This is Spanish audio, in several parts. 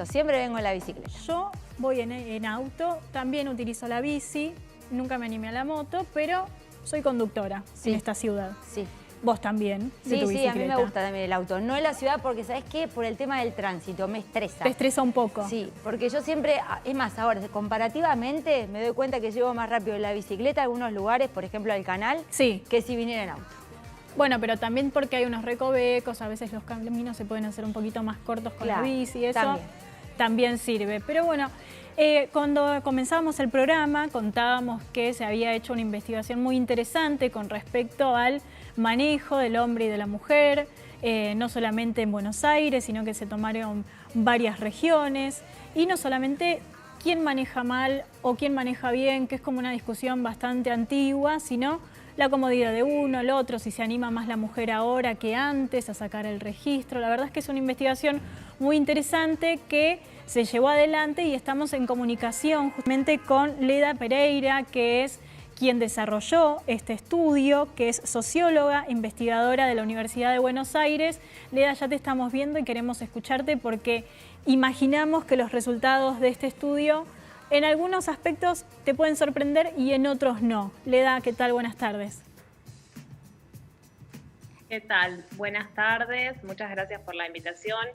siempre vengo en la bicicleta. Yo voy en auto, también utilizo la bici, nunca me animé a la moto, pero soy conductora en esta ciudad. Sí. Vos también, de tu bicicleta. Sí, a mí me gusta también el auto. No en la ciudad porque, ¿sabes qué? Por el tema del tránsito, me estresa. ¿Te estresa un poco? Sí, porque yo siempre, es más, ahora, comparativamente, me doy cuenta que llevo más rápido en la bicicleta a algunos lugares, por ejemplo al canal, que si viniera en auto. Bueno, pero también porque hay unos recovecos, a veces los caminos se pueden hacer un poquito más cortos con la bici, eso también sirve. Pero bueno, cuando comenzábamos el programa contábamos que se había hecho una investigación muy interesante con respecto al manejo del hombre y de la mujer, no solamente en Buenos Aires, sino que se tomaron varias regiones, y no solamente quién maneja mal o quién maneja bien, que es como una discusión bastante antigua, sino la comodidad de uno, el otro, si se anima más la mujer ahora que antes a sacar el registro. La verdad es que es una investigación muy interesante que se llevó adelante y estamos en comunicación justamente con Leda Pereira, que es quien desarrolló este estudio, que es socióloga, investigadora de la Universidad de Buenos Aires. Leda, ya te estamos viendo y queremos escucharte porque imaginamos que los resultados de este estudio en algunos aspectos te pueden sorprender y en otros no. Leda, ¿qué tal? Buenas tardes. ¿Qué tal? Buenas tardes, muchas gracias por la invitación.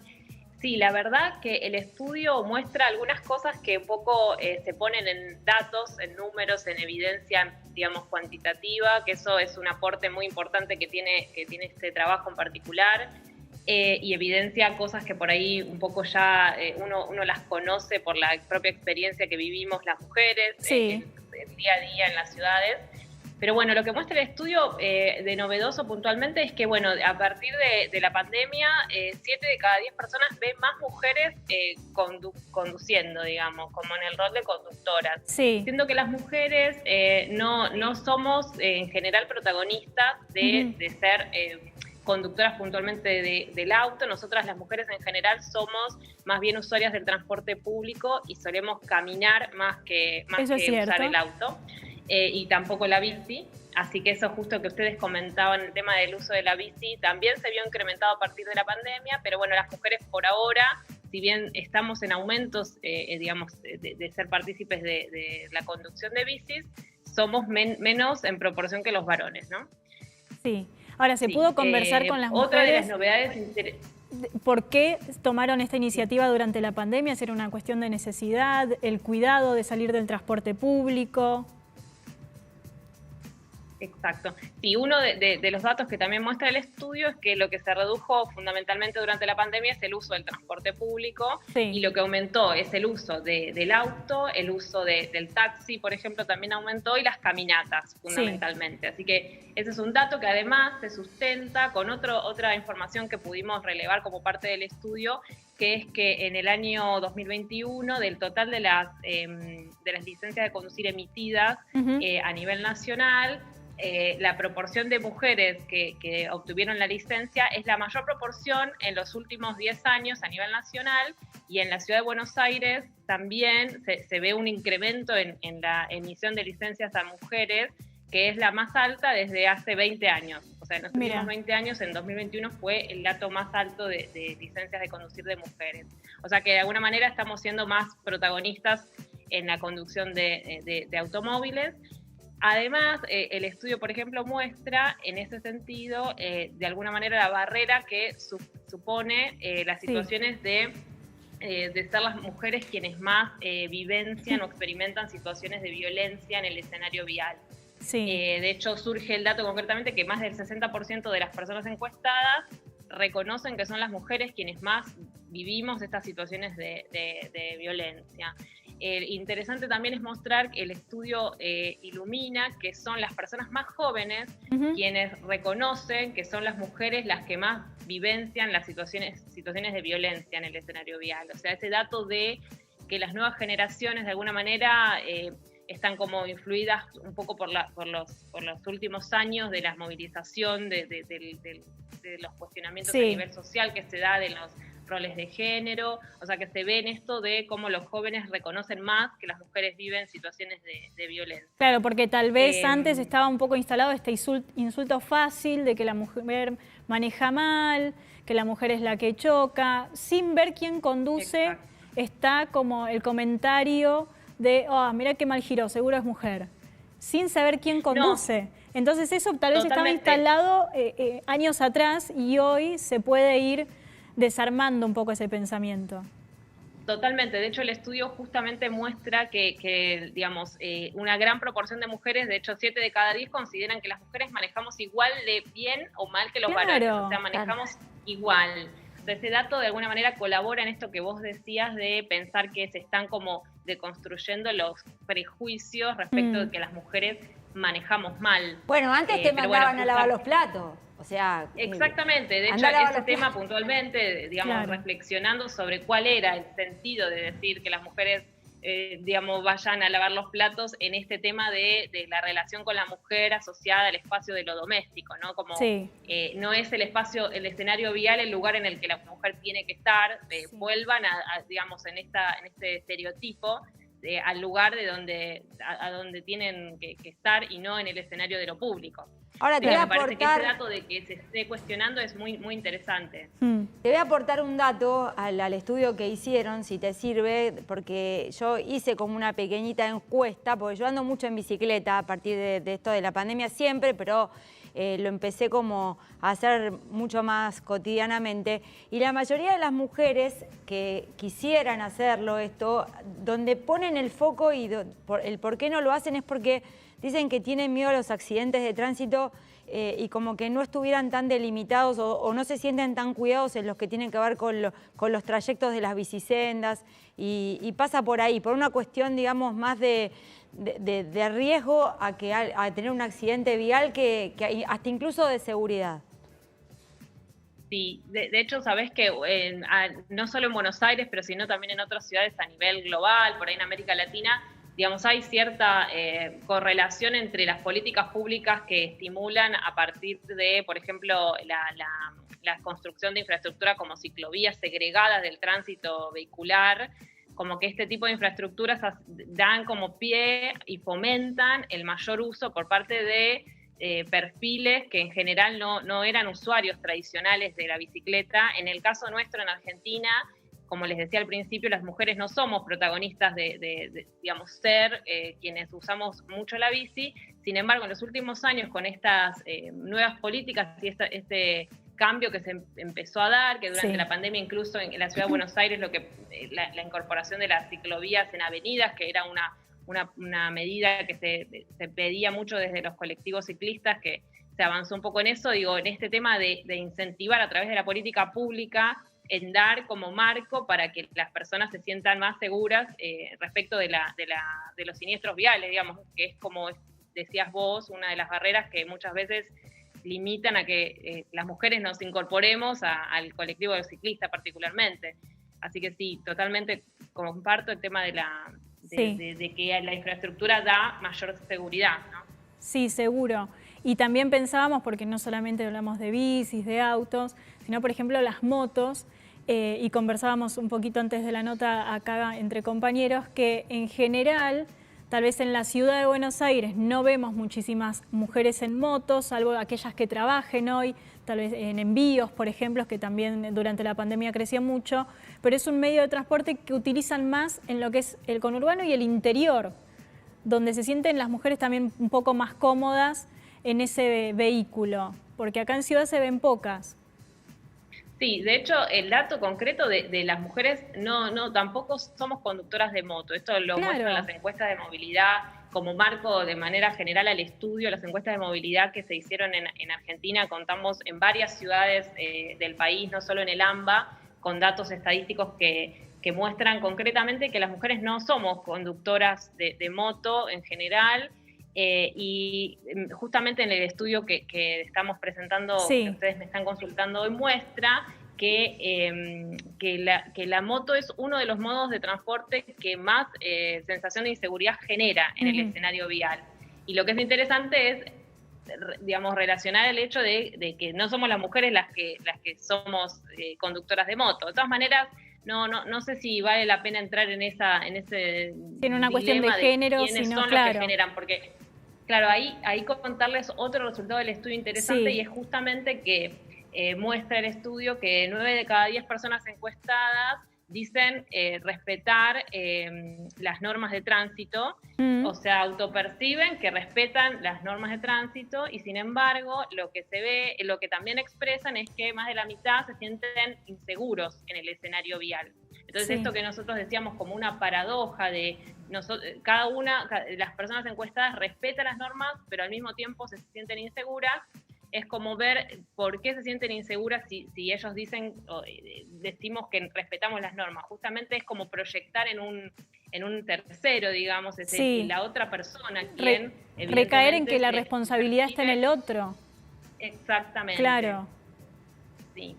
Sí, la verdad que el estudio muestra algunas cosas que un poco se ponen en datos, en números, en evidencia, digamos, cuantitativa, que eso es un aporte muy importante que tiene este trabajo en particular, y evidencia cosas que por ahí un poco ya uno las conoce por la propia experiencia que vivimos las mujeres, el día a día en las ciudades. Pero bueno, lo que muestra el estudio de novedoso puntualmente es que, bueno, a partir de la pandemia, 7 de cada 10 personas ven más mujeres conduciendo, digamos, como en el rol de conductoras. Siendo que las mujeres no somos en general protagonistas de ser conductoras puntualmente del auto. Nosotras las mujeres en general somos más bien usuarias del transporte público y solemos caminar más que usar el auto. Y tampoco la bici, así que eso justo que ustedes comentaban, el tema del uso de la bici también se vio incrementado a partir de la pandemia, pero bueno, las mujeres por ahora, si bien estamos en aumentos, digamos, de ser partícipes de la conducción de bicis, somos menos en proporción que los varones, ¿no? Sí. Ahora, ¿se pudo conversar con las mujeres? Otra de las novedades ¿Por qué tomaron esta iniciativa durante la pandemia? ¿Era una cuestión de necesidad, el cuidado de salir del transporte público? Exacto. Sí, uno de los datos que también muestra el estudio es que lo que se redujo fundamentalmente durante la pandemia es el uso del transporte público, y lo que aumentó es el uso del auto, el uso del taxi, por ejemplo, también aumentó, y las caminatas fundamentalmente. Así que ese es un dato que además se sustenta con otra información que pudimos relevar como parte del estudio, que es que en el año 2021, del total de las licencias de conducir emitidas a nivel nacional, la proporción de mujeres que obtuvieron la licencia es la mayor proporción en los últimos 10 años a nivel nacional, y en la ciudad de Buenos Aires también se ve un incremento en la emisión de licencias a mujeres, que es la más alta desde hace 20 años. O sea, en los últimos 20 años, en 2021 fue el dato más alto de licencias de conducir de mujeres. O sea que de alguna manera estamos siendo más protagonistas en la conducción de automóviles. Además, el estudio, por ejemplo, muestra en ese sentido, de alguna manera, la barrera que supone las situaciones de ser las mujeres quienes más vivencian o experimentan situaciones de violencia en el escenario vial. De hecho, surge el dato concretamente que más del 60% de las personas encuestadas reconocen que son las mujeres quienes más vivimos estas situaciones de violencia. Interesante también es mostrar que el estudio ilumina que son las personas más jóvenes quienes reconocen que son las mujeres las que más vivencian las situaciones de violencia en el escenario vial. O sea, ese dato de que las nuevas generaciones de alguna manera están como influidas un poco por los últimos años de la movilización, de los cuestionamientos a nivel social que se da de los roles de género, o sea que se ve en esto de cómo los jóvenes reconocen más que las mujeres viven situaciones de violencia. Claro, porque tal vez antes estaba un poco instalado este insulto fácil de que la mujer maneja mal, que la mujer es la que choca, sin ver quién conduce está como el comentario de, oh, mira qué mal giró, seguro es mujer, sin saber quién conduce. No. Entonces eso tal vez estaba instalado años atrás y hoy se puede ir desarmando un poco ese pensamiento. Totalmente. De hecho, el estudio justamente muestra que digamos, una gran proporción de mujeres, de hecho 7 de cada 10 consideran que las mujeres manejamos igual de bien o mal que los varones. O sea, manejamos igual. Entonces, ese dato de alguna manera colabora en esto que vos decías de pensar que se están como deconstruyendo los prejuicios respecto de que las mujeres manejamos mal. Bueno, antes te mandaban a lavar los platos. O sea, exactamente, de hecho ese tema puntualmente, digamos, reflexionando sobre cuál era el sentido de decir que las mujeres, digamos, vayan a lavar los platos en este tema de la relación con la mujer asociada al espacio de lo doméstico, ¿no? Como no es el espacio, el escenario vial, el lugar en el que la mujer tiene que estar, vuelvan a digamos, en este estereotipo, al lugar de donde, a donde tienen que estar y no en el escenario de lo público. Ahora te voy a aportar... Me parece que ese dato de que se esté cuestionando es muy, muy interesante. Te voy a aportar un dato al estudio que hicieron, si te sirve, porque yo hice como una pequeñita encuesta, porque yo ando mucho en bicicleta a partir de esto de la pandemia siempre, pero lo empecé como a hacer mucho más cotidianamente. Y la mayoría de las mujeres que quisieran hacerlo esto, donde ponen el foco y el por qué no lo hacen es porque dicen que tienen miedo a los accidentes de tránsito y como que no estuvieran tan delimitados o no se sienten tan cuidados en los que tienen que ver con los trayectos de las bicisendas y pasa por ahí, por una cuestión, digamos, más de riesgo a tener un accidente vial que hasta incluso de seguridad. Sí, de hecho, sabés que no solo en Buenos Aires, pero sino también en otras ciudades a nivel global, por ahí en América Latina, digamos, hay cierta correlación entre las políticas públicas que estimulan a partir de, por ejemplo, la construcción de infraestructura como ciclovías segregadas del tránsito vehicular, como que este tipo de infraestructuras dan como pie y fomentan el mayor uso por parte de perfiles que en general no eran usuarios tradicionales de la bicicleta. En el caso nuestro en Argentina, como les decía al principio, las mujeres no somos protagonistas digamos, ser quienes usamos mucho la bici. Sin embargo, en los últimos años, con estas nuevas políticas y este cambio que se empezó a dar, que durante la pandemia incluso en la ciudad de Buenos Aires, la incorporación de las ciclovías en avenidas, que era una medida que se pedía mucho desde los colectivos ciclistas, que se avanzó un poco en eso, digo, en este tema de incentivar a través de la política pública, en dar como marco para que las personas se sientan más seguras respecto de los siniestros viales, digamos, que es como decías vos, una de las barreras que muchas veces limitan a que las mujeres nos incorporemos al colectivo de ciclistas particularmente. Así que sí, totalmente comparto el tema de que la infraestructura da mayor seguridad, ¿no? Sí, seguro. Y también pensábamos, porque no solamente hablamos de bicis, de autos, sino por ejemplo las motos, y conversábamos un poquito antes de la nota acá entre compañeros, que en general, tal vez en la ciudad de Buenos Aires no vemos muchísimas mujeres en motos, salvo aquellas que trabajen hoy, tal vez en envíos, por ejemplo, que también durante la pandemia crecía mucho, pero es un medio de transporte que utilizan más en lo que es el conurbano y el interior, donde se sienten las mujeres también un poco más cómodas en ese vehículo, porque acá en ciudad se ven pocas. Sí, de hecho, el dato concreto de las mujeres, tampoco somos conductoras de moto. Esto lo muestran las encuestas de movilidad como marco de manera general al estudio. Las encuestas de movilidad que se hicieron en Argentina, contamos en varias ciudades del país, no solo en el AMBA, con datos estadísticos que muestran concretamente que las mujeres no somos conductoras de moto en general. Y justamente en el estudio que estamos presentando, que ustedes me están consultando hoy, muestra que la moto es uno de los modos de transporte que más sensación de inseguridad genera en el escenario vial. Y lo que es interesante es, digamos, relacionar el hecho de que no somos las mujeres las que somos conductoras de moto. De todas maneras, no sé si vale la pena entrar en ese tiene una cuestión de género, quiénes son los que generan, porque claro, ahí contarles otro resultado del estudio interesante, y es justamente que muestra el estudio que 9 de cada 10 personas encuestadas dicen respetar las normas de tránsito, o sea, autoperciben que respetan las normas de tránsito y sin embargo lo que se ve, lo que también expresan es que más de la mitad se sienten inseguros en el escenario vial. Entonces esto que nosotros decíamos como una paradoja de cada una, las personas encuestadas respetan las normas, pero al mismo tiempo se sienten inseguras, es como ver por qué se sienten inseguras si ellos dicen, decimos que respetamos las normas. Justamente es como proyectar en un tercero, digamos, la otra persona quien... recaer en que la responsabilidad está en el otro. Exactamente. Claro. Sí.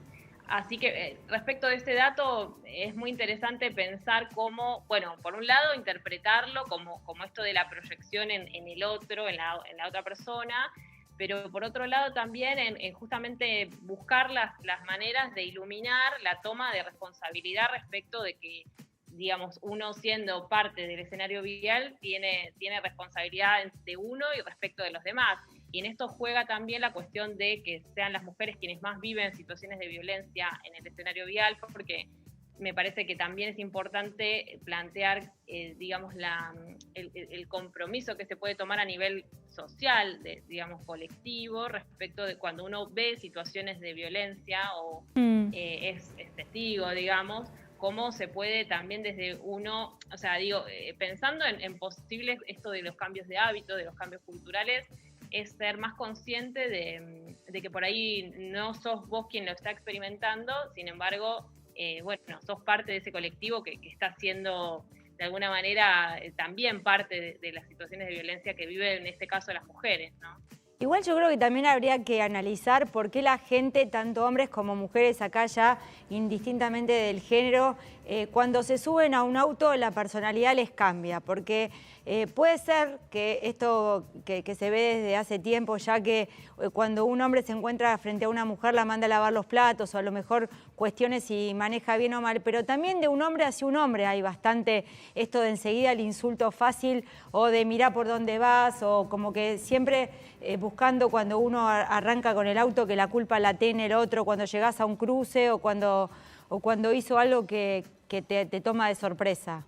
Así que respecto de este dato es muy interesante pensar cómo, bueno, por un lado interpretarlo como esto de la proyección en el otro, en la otra persona, pero por otro lado también en justamente buscar las maneras de iluminar la toma de responsabilidad respecto de que, digamos, uno siendo parte del escenario vial tiene responsabilidad de uno y respecto de los demás. Y en esto juega también la cuestión de que sean las mujeres quienes más viven situaciones de violencia en el escenario vial, porque me parece que también es importante plantear, digamos, el compromiso que se puede tomar a nivel social, digamos, colectivo, respecto de cuando uno ve situaciones de violencia o es testigo, digamos, cómo se puede también desde uno, o sea, digo, pensando en posibles esto de los cambios de hábito, de los cambios culturales, es ser más consciente de que por ahí no sos vos quien lo está experimentando, sin embargo, bueno, sos parte de ese colectivo que está siendo de alguna manera también parte de las situaciones de violencia que viven en este caso las mujeres, ¿no? Igual yo creo que también habría que analizar por qué la gente, tanto hombres como mujeres acá ya, indistintamente del género, cuando se suben a un auto la personalidad les cambia, porque puede ser que esto que se ve desde hace tiempo ya que cuando un hombre se encuentra frente a una mujer la manda a lavar los platos o a lo mejor cuestiones si maneja bien o mal, pero también de un hombre hacia un hombre hay bastante esto de enseguida el insulto fácil o de mirá por dónde vas o como que siempre buscando cuando uno arranca con el auto que la culpa la tiene el otro cuando llegás a un cruce o cuando hizo algo que te toma de sorpresa.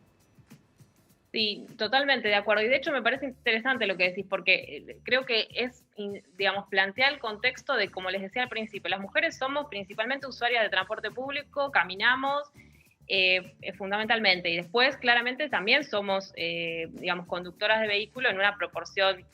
Sí, totalmente de acuerdo. Y de hecho me parece interesante lo que decís, porque creo que es, digamos, plantear el contexto de, como les decía al principio, las mujeres somos principalmente usuarias de transporte público, caminamos fundamentalmente, y después claramente también somos, digamos, conductoras de vehículos en una proporción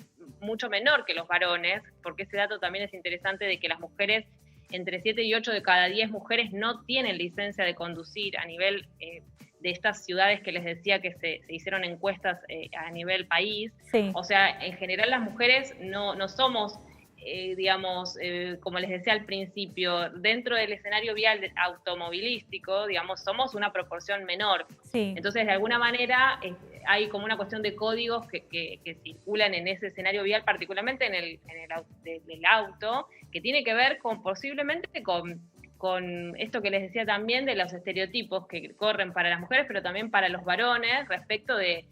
mucho menor que los varones, porque ese dato también es interesante de que las mujeres, entre 7 y 8 de cada 10 mujeres no tienen licencia de conducir a nivel de estas ciudades que les decía que se hicieron encuestas a nivel país. Sí. O sea, en general las mujeres no somos, digamos, como les decía al principio, dentro del escenario vial automovilístico, digamos, somos una proporción menor. Sí. Entonces, de alguna manera, hay como una cuestión de códigos que circulan en ese escenario vial, particularmente en el auto, que tiene que ver con posiblemente con esto que les decía también de los estereotipos que corren para las mujeres, pero también para los varones respecto de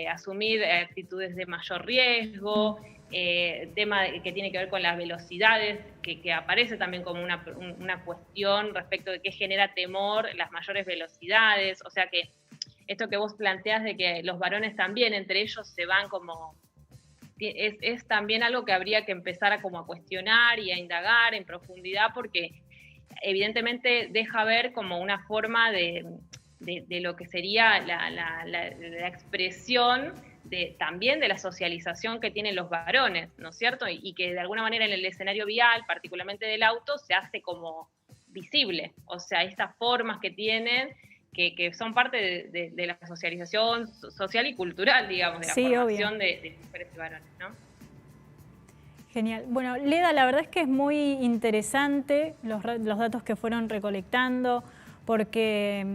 asumir actitudes de mayor riesgo, tema que tiene que ver con las velocidades, que aparece también como una cuestión respecto de qué genera temor las mayores velocidades, o sea que esto que vos planteás de que los varones también entre ellos se van como... Es también algo que habría que empezar a cuestionar y a indagar en profundidad porque evidentemente deja ver como una forma de lo que sería la expresión también de la socialización que tienen los varones, ¿no es cierto? Y que de alguna manera en el escenario vial, particularmente del auto, se hace como visible. O sea, estas formas que tienen, que son parte de la socialización social y cultural, digamos, de la formación de mujeres y varones, ¿no? Genial. Bueno, Leda, la verdad es que es muy interesante los datos que fueron recolectando porque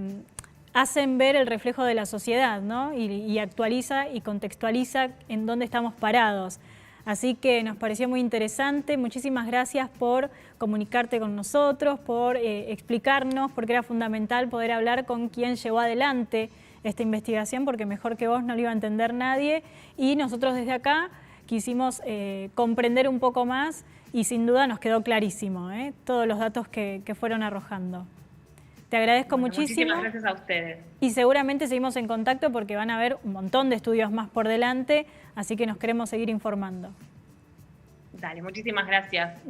hacen ver el reflejo de la sociedad, ¿no? Y actualiza y contextualiza en dónde estamos parados. Así que nos pareció muy interesante. Muchísimas gracias por comunicarte con nosotros, por explicarnos, porque era fundamental poder hablar con quien llevó adelante esta investigación, porque mejor que vos no lo iba a entender nadie. Y nosotros desde acá quisimos comprender un poco más y sin duda nos quedó clarísimo todos los datos que fueron arrojando. Te agradezco muchísimo. Muchísimas gracias a ustedes. Y seguramente seguimos en contacto porque van a haber un montón de estudios más por delante, así que nos queremos seguir informando. Dale, muchísimas gracias.